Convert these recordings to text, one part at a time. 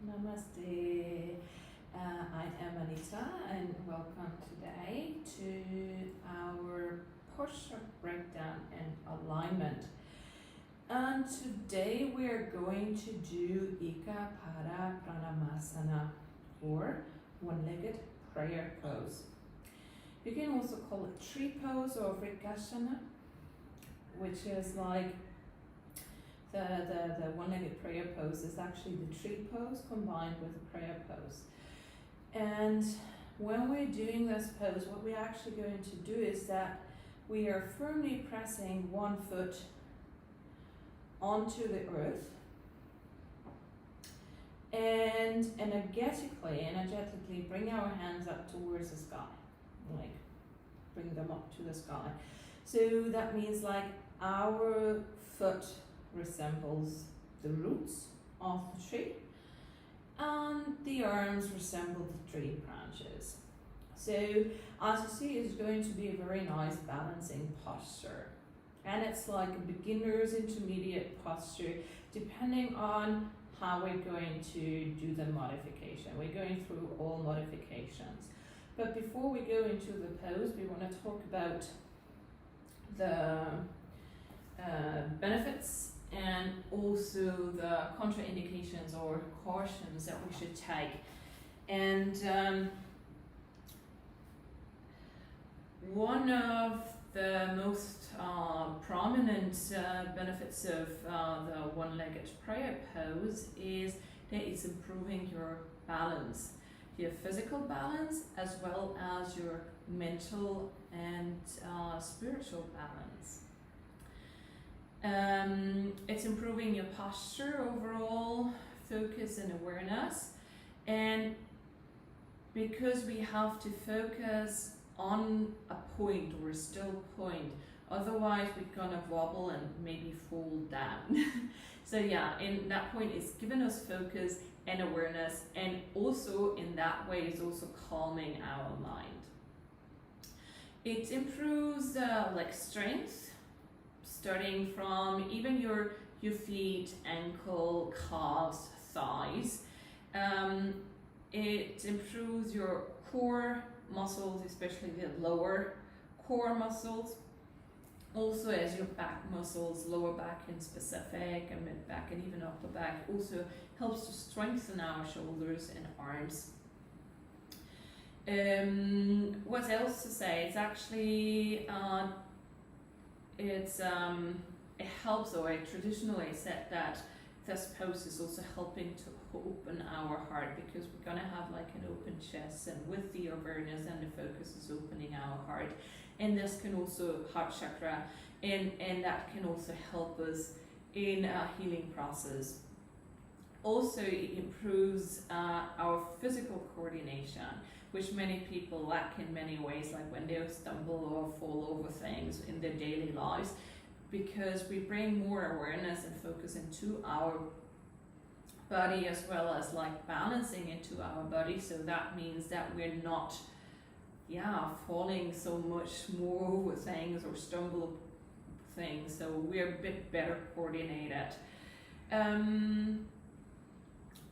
Namaste. I am Anita and welcome today to our posture breakdown and alignment. And today we are going to do Ika Pada Pranamasana, or one-legged prayer pose. You can also call it tree pose or Vrikasana, which is like the one-legged prayer pose is actually the tree pose combined with the prayer pose. And when we're doing this pose, what we're actually going to do is that we are firmly pressing one foot onto the earth and energetically bring our hands up towards the sky, like bring them up to the sky. So that means like our foot resembles the roots of the tree and the arms resemble the tree branches. So as you see, it's going to be a very nice balancing posture, and it's like a beginner's intermediate posture depending on how we're going to do the modification. We're going through all modifications, but before we go into the pose, we want to talk about the benefits and also the contraindications or cautions that we should take. And one of the most prominent benefits of the one-legged prayer pose is that it's improving your balance, your physical balance as well as your mental and spiritual balance. It's improving your posture overall, focus and awareness, and because we have to focus on a point or a still point, otherwise we're gonna wobble and maybe fall down. So yeah, in that point it's giving us focus and awareness, and also in that way it's also calming our mind. It improves like strength, starting from even your feet, ankle, calves, thighs. It improves your core muscles, especially the lower core muscles. Also as your back muscles, lower back in specific, and mid back and even upper back, also helps to strengthen our shoulders and arms. What else to say? It's actually it helps, or I traditionally said that this pose is also helping to open our heart, because we're gonna have like an open chest, and with the awareness and the focus is opening our heart, and this can also heart chakra, and that can also help us in a healing process. Also, it improves our physical coordination, which many people lack in many ways, like when they stumble or fall over things in their daily lives, because we bring more awareness and focus into our body, as well as like balancing into our body. So that means that we're not falling so much more over things or stumble things, so we're a bit better coordinated.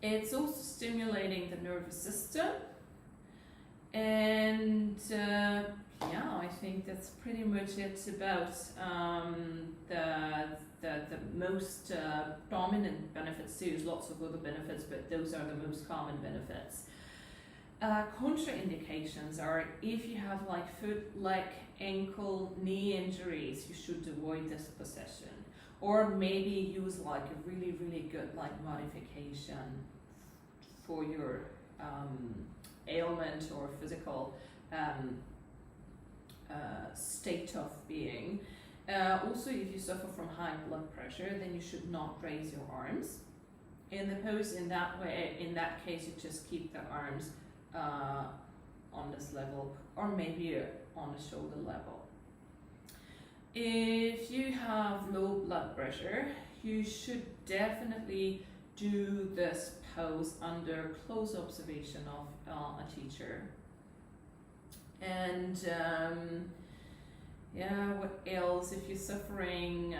It's also stimulating the nervous system, and I think that's pretty much it about the most dominant benefits. There's lots of other benefits, but those are the most common benefits. Contraindications are if you have like foot, leg, ankle, knee injuries, you should avoid this position, or maybe use like a really good like modification for your ailment or physical state of being. Also, if you suffer from high blood pressure, then you should not raise your arms in the pose. In that way, in that case, you just keep the arms on this level, or maybe on the shoulder level. If you have low blood pressure, you should definitely do this pose under close observation of a teacher. And what else? If you're suffering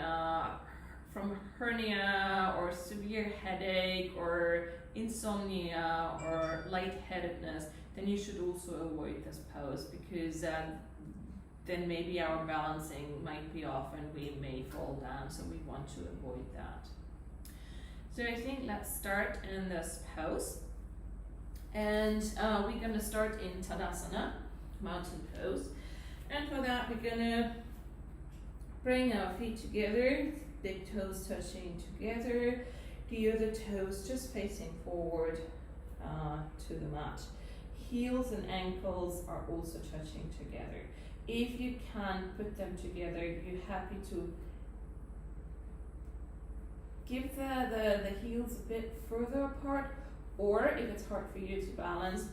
from hernia or severe headache or insomnia or lightheadedness, then you should also avoid this pose, because then maybe our balancing might be off and we may fall down, so we want to avoid that. So I think let's start in this pose, and we're going to start in Tadasana, mountain pose, and for that we're going to bring our feet together, big toes touching together, the other toes just facing forward to the mat. Heels and ankles are also touching together. If you can put them together, you're happy to give the heels a bit further apart, or if it's hard for you to balance,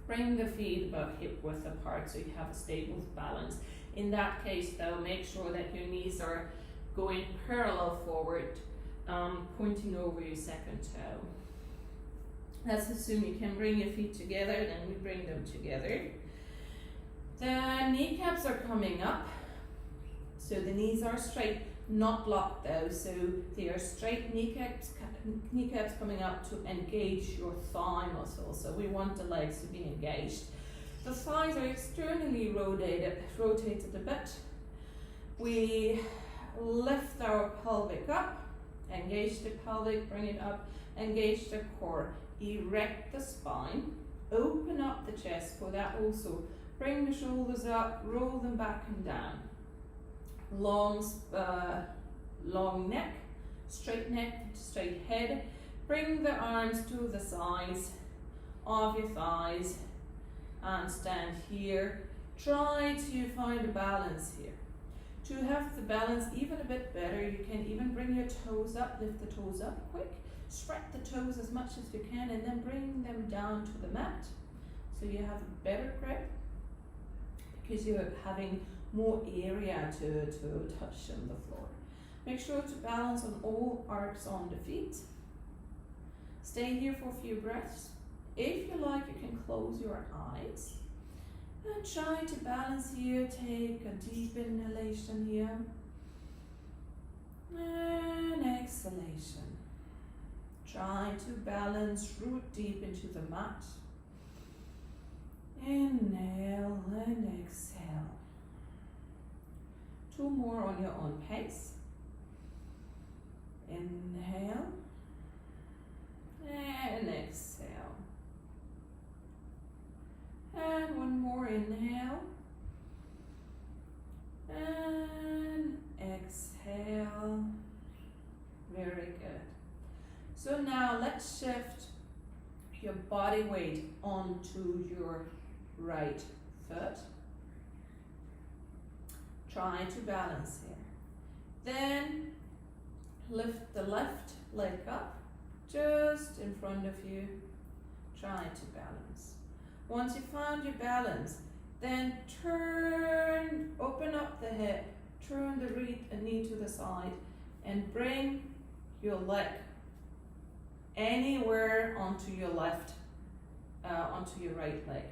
bring the feet about hip width apart so you have a stable balance. In that case though, make sure that your knees are going parallel forward, pointing over your second toe. Let's assume you can bring your feet together, then we bring them together. The kneecaps are coming up, so the knees are straight, not locked though, so they are straight, kneecaps coming up to engage your thigh muscles, so we want the legs to be engaged. The thighs are externally rotated a bit. We lift our pelvic up, engage the pelvic, bring it up, engage the core, erect the spine, open up the chest. For that also, bring the shoulders up, roll them back and down. Long neck, straight head. Bring the arms to the sides of your thighs and stand here. Try to find a balance here. To have the balance even a bit better, you can even bring your toes up, lift the toes up quick, spread the toes as much as you can, and then bring them down to the mat so you have a better grip, because you're having more area to touch on the floor. Make sure to balance on all arcs on the feet. Stay here for a few breaths. If you like, you can close your eyes and try to balance here. Take a deep inhalation here and exhalation. Try to balance, root deep into the mat. Inhale and exhale. 2 more on your own pace. Inhale and exhale. And 1 more, inhale and exhale. Very good. So now let's shift your body weight onto your right foot. Try to balance here. Then lift the left leg up just in front of you. Try to balance. Once you found your balance, then turn, open up the hip, turn the knee to the side, and bring your leg anywhere onto your left, onto your right leg.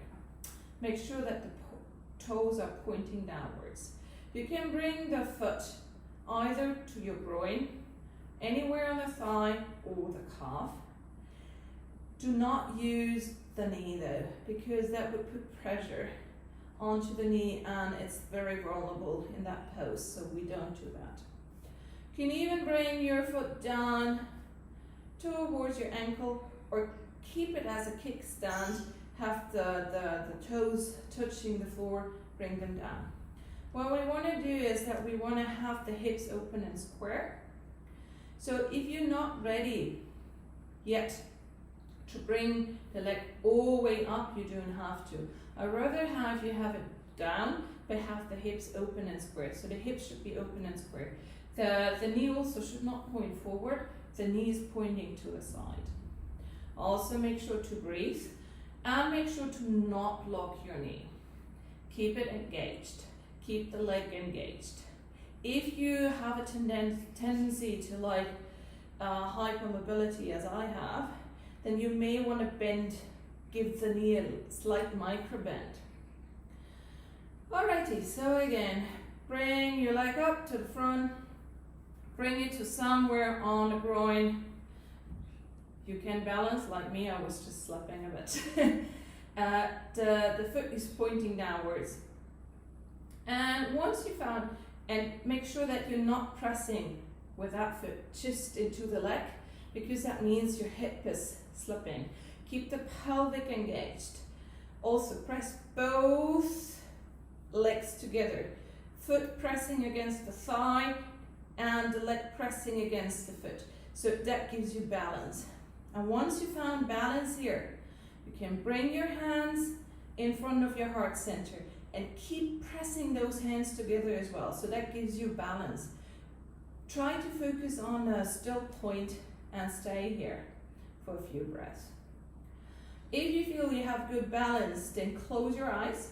Make sure that the toes are pointing downwards. You can bring the foot either to your groin, anywhere on the thigh or the calf. Do not use the knee though, because that would put pressure onto the knee and it's very vulnerable in that pose, so we don't do that. You can even bring your foot down towards your ankle or keep it as a kickstand. Have the toes touching the floor, bring them down. What we want to do is that we want to have the hips open and square. So if you're not ready yet to bring the leg all the way up, you don't have to. I'd rather have you have it down, but have the hips open and square. So the hips should be open and square. The knee also should not point forward, the knee is pointing to the side. Also make sure to breathe and make sure to not lock your knee. Keep it engaged, keep the leg engaged. If you have a tendency to like hypermobility as I have, then you may want to bend, give the knee a slight micro bend. Alrighty, so again, bring your leg up to the front, Bring it to somewhere on the groin. You can balance, like me, I was just slapping a bit. The foot is pointing downwards. And once you found, and make sure that you're not pressing with that foot just into the leg, because that means your hip is slipping. Keep the pelvic engaged. Also press both legs together. Foot pressing against the thigh and the leg pressing against the foot. So that gives you balance. And once you found balance here, you can bring your hands in front of your heart center and keep pressing those hands together as well. So that gives you balance. Try to focus on a still point and stay here for a few breaths. If you feel you have good balance, then close your eyes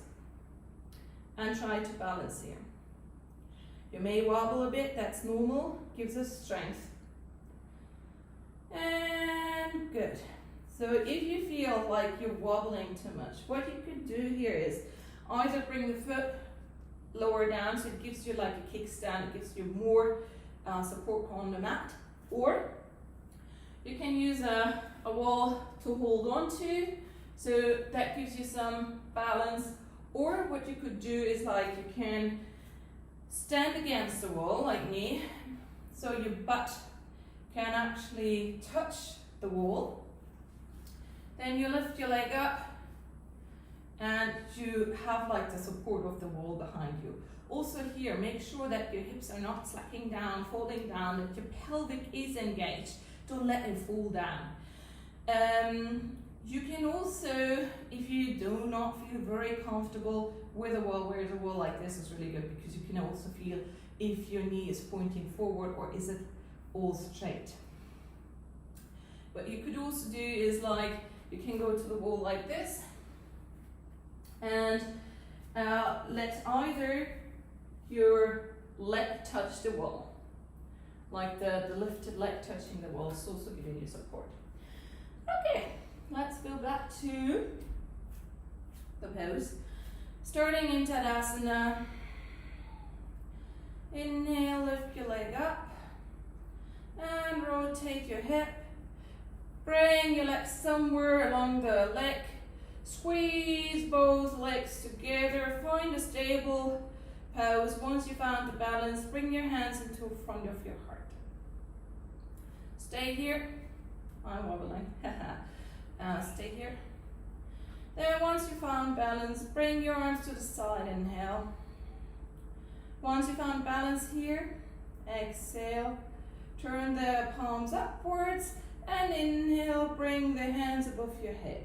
and try to balance here. You may wobble a bit, that's normal, gives us strength. And good. So if you feel like you're wobbling too much, what you could do here is either bring the foot lower down, so it gives you like a kickstand, it gives you more support on the mat, or you can use a wall to hold on to, so that gives you some balance. Or what you could do is like you can stand against the wall like me, so your butt can actually touch the wall. Then you lift your leg up and you have like the support of the wall behind you. Also here, make sure that your hips are not slacking down, folding down, that your pelvic is engaged. Don't let it fall down. You can also, if you do not feel very comfortable with a wall, where the wall like this is really good, because you can also feel if your knee is pointing forward or is it all straight. What you could also do is like, you can go to the wall like this and let either your leg touch the wall, like the lifted leg touching the wall is also giving you support. Okay, let's go back to the pose. Starting in Tadasana. Inhale, lift your leg up and rotate your hip. Bring your legs somewhere along the leg. Squeeze both legs together. Find a stable pose. Once you found the balance, bring your hands into front of your heart. Stay here. I'm wobbling. Stay here. Then once you found balance, bring your arms to the side. Inhale. Once you found balance here, exhale. Turn the palms upwards and inhale. Bring the hands above your head.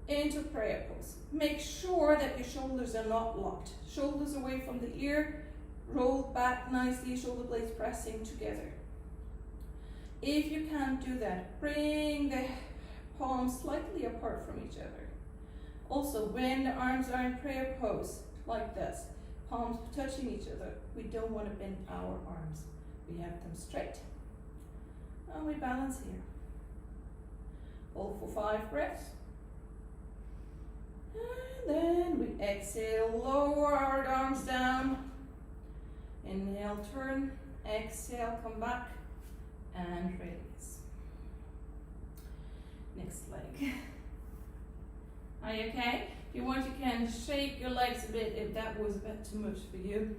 Into prayer pose. Make sure that your shoulders are not locked. Shoulders away from the ear. Roll back nicely. Shoulder blades pressing together. If you can't do that, bring the palms slightly apart from each other. Also, when the arms are in prayer pose, like this, palms touching each other, we don't want to bend our arms. We have them straight. And we balance here. Hold for 5 breaths. And then we exhale, lower our arms down. Inhale, turn. Exhale, come back. And release. Next leg. Are you okay? If you want, you can shake your legs a bit if that was a bit too much for you.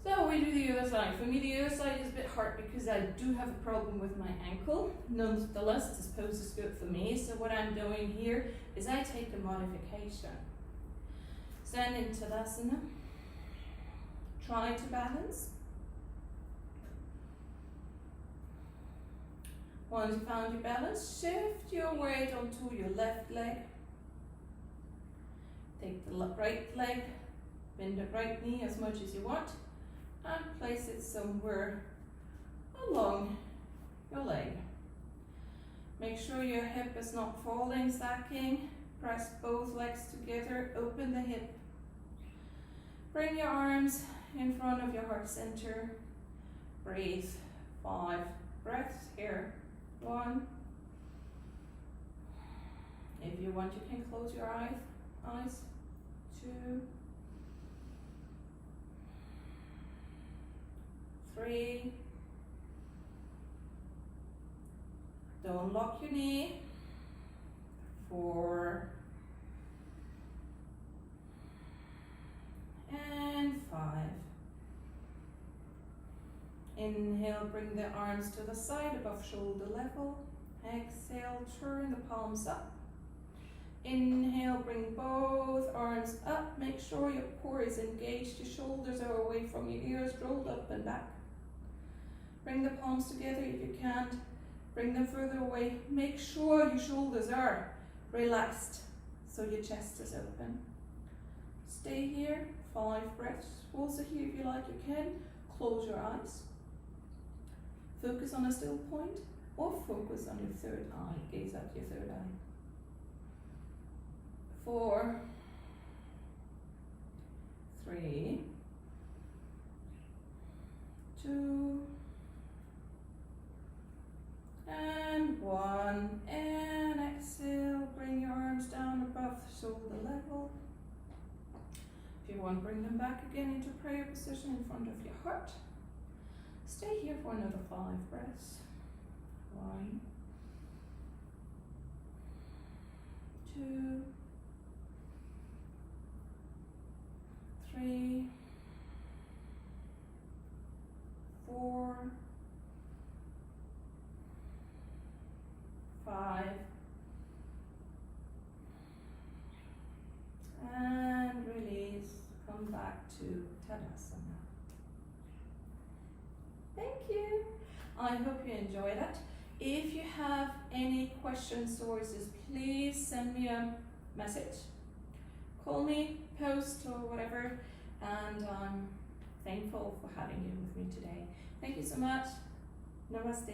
So we do the other side. For me, the other side is a bit hard because I do have a problem with my ankle. Nonetheless, this pose is good for me. So what I'm doing here is I take a modification. Stand in Tadasana. Try to balance. Once you found your balance, shift your weight onto your left leg. Take the right leg, bend the right knee as much as you want, and place it somewhere along your leg. Make sure your hip is not falling, stacking. Press both legs together, open the hip. Bring your arms in front of your heart center. Breathe. 5 breaths here. 1. If you want, you can close your eyes. 2. 3. Don't lock your knee. 4. And 5. Inhale, bring the arms to the side above shoulder level. Exhale, turn the palms up. Inhale, bring both arms up. Make sure your core is engaged. Your shoulders are away from your ears, rolled up and back. Bring the palms together if you can't. Bring them further away. Make sure your shoulders are relaxed so your chest is open. Stay here, 5 breaths. Also here if you like, you can. Close your eyes. Focus on a still point or focus on your third eye. Gaze at your third eye. 4, 3, 2, and 1. And exhale, bring your arms down above shoulder level. If you want, bring them back again into prayer position in front of your heart. Stay here for another 5 breaths. 1, 2, 3, 4, 5, and release. Come back to Tadasana. Thank you. I hope you enjoyed it. If you have any questions or sources, please send me a message. Call me, post or whatever, and I'm thankful for having you with me today. Thank you so much. Namaste.